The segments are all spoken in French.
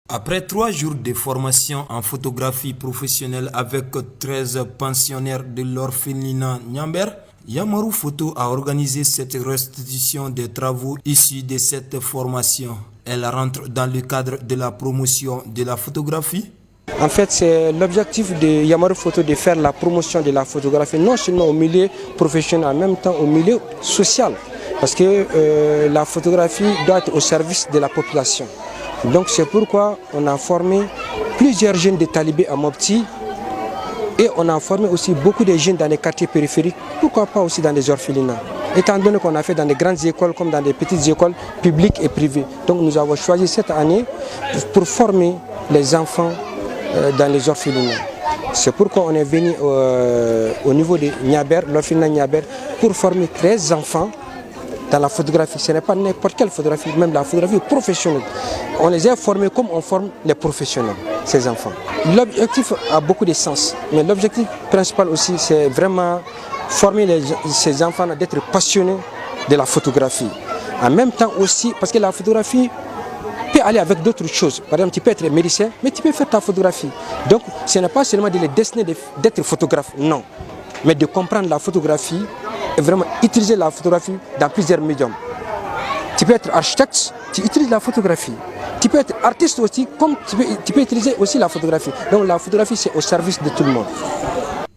Après 3 jours de formation en photographie professionnelle avec 13 pensionnaires de l'orphelinat Niamber, Yamaru Photo a organisé cette restitution des travaux issus de cette formation. Elle rentre dans le cadre de la promotion de la photographie. En fait, c'est l'objectif de Yamaru Photo de faire la promotion de la photographie, non seulement au milieu professionnel, en même temps au milieu social. Parce que la photographie doit être au service de la population. Donc c'est pourquoi on a formé plusieurs jeunes de talibés à Mopti et on a formé aussi beaucoup de jeunes dans les quartiers périphériques, pourquoi pas aussi dans les orphelinats. Étant donné qu'on a fait dans des grandes écoles comme dans des petites écoles publiques et privées. Donc nous avons choisi cette année pour former les enfants dans les orphelinats. C'est pourquoi on est venu au niveau de Niaber, l'orphelinat Niaber, pour former 13 enfants dans la photographie. Ce n'est pas n'importe quelle photographie, même la photographie professionnelle. On les a formés comme on forme les professionnels, ces enfants. L'objectif a beaucoup de sens, mais l'objectif principal aussi, c'est vraiment former ces enfants d'être passionnés de la photographie. En même temps aussi, parce que la photographie peut aller avec d'autres choses. Par exemple, tu peux être médecin, mais tu peux faire ta photographie. Donc, ce n'est pas seulement de les destiner d'être photographe, non. Mais de comprendre la photographie et vraiment utiliser la photographie dans plusieurs médiums. Tu peux être architecte, tu utilises la photographie. Tu peux être artiste aussi, comme tu peux utiliser aussi la photographie. Donc la photographie, c'est au service de tout le monde.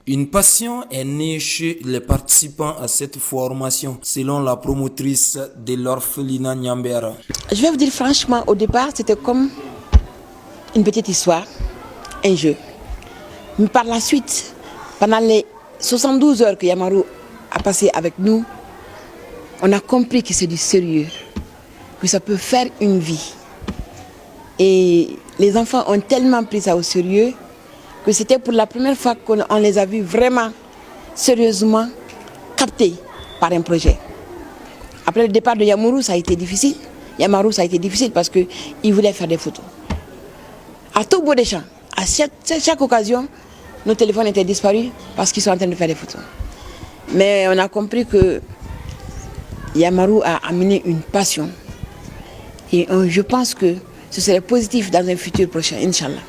Une passion est née chez les participants à cette formation, selon la promotrice de l'orphelinat Niambera. Je vais vous dire franchement, au départ, c'était comme une petite histoire, un jeu. Mais par la suite, pendant les 72 heures que Yamaru a passé avec nous, on a compris que c'est du sérieux, que ça peut faire une vie. Et les enfants ont tellement pris ça au sérieux que c'était pour la première fois qu'on les a vus vraiment sérieusement captés par un projet. Après le départ de Yamaru, ça a été difficile. Yamaru, ça a été difficile parce qu'il voulait faire des photos. À tout bout des champs, à chaque occasion, nos téléphones étaient disparus parce qu'ils sont en train de faire des photos. Mais on a compris que Yamaru a amené une passion. Et je pense que ce serait positif dans un futur prochain, Inch'Allah.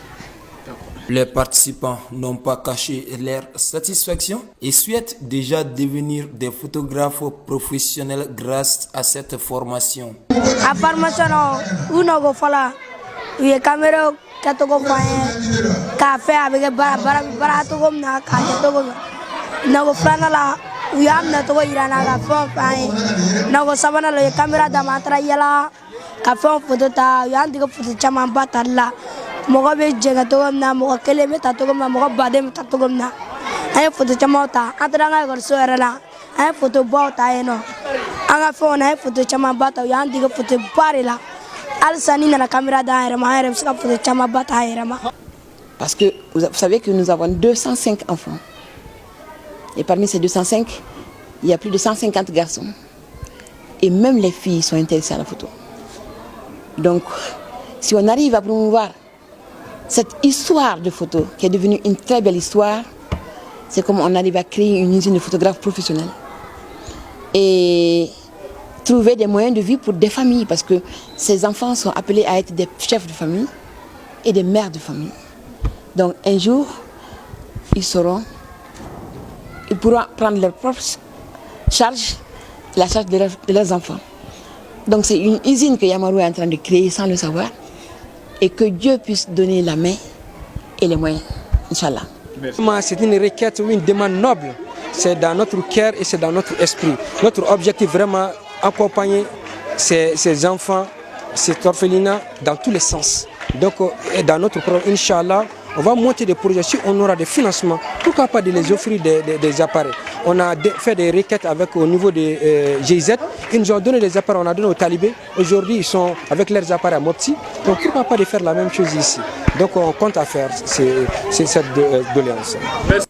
Les participants n'ont pas caché leur satisfaction et souhaitent déjà devenir des photographes professionnels grâce à cette formation. La formation, on a fait caméra café avec u y'a minɛ cogo yira n na ka fɛnw f'an ye i n'a fɔ sabanan la u ye kamera d'a ma an taara yala ka fɛnw foto ta u y'an dege foto camanba tali la mɔgɔ bɛ jɛngɛ cogo min na mɔgɔ kelen bɛ ta cogo min na mɔgɔ baden bɛ ta cogo min na an ye foto camanw ta an taara an ka ekɔliso yɛrɛ la an ye foto baw ta yen nɔ an ka fɛnw na an ye foto camanba ta u y'an dege foto ba de la halisa ni nana kamera d'an yɛrɛ ma an yɛrɛ bɛ se ka foto camanba ta an yɛrɛ ma. Parce que vous savez que nous avons 205 enfants. Et parmi ces 205, il y a plus de 150 garçons. Et même les filles sont intéressées à la photo. Donc, si on arrive à promouvoir cette histoire de photo, qui est devenue une très belle histoire, c'est comme on arrive à créer une usine de photographes professionnels. Et trouver des moyens de vie pour des familles, parce que ces enfants sont appelés à être des chefs de famille et des mères de famille. Donc, un jour, ils pourront prendre leur propre charge, la charge de leurs enfants. Donc c'est une usine que Yamaru est en train de créer sans le savoir et que Dieu puisse donner la main et les moyens, Inch'Allah. C'est une requête ou une demande noble. C'est dans notre cœur et c'est dans notre esprit. Notre objectif vraiment accompagner ces enfants, cet orphelinat dans tous les sens. Donc dans notre programme, Inch'Allah, on va monter des projets, si on aura des financements, pourquoi pas de les offrir des appareils. On a fait des requêtes au niveau de GIZ, ils nous ont donné des appareils, on a donné aux talibés. Aujourd'hui, ils sont avec leurs appareils à Mopti, donc pourquoi pas de faire la même chose ici. Donc on compte à faire cette doléance.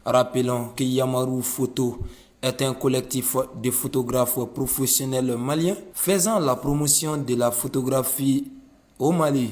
Rappelons que Yamaru Photo est un collectif de photographes professionnels maliens faisant la promotion de la photographie au Mali.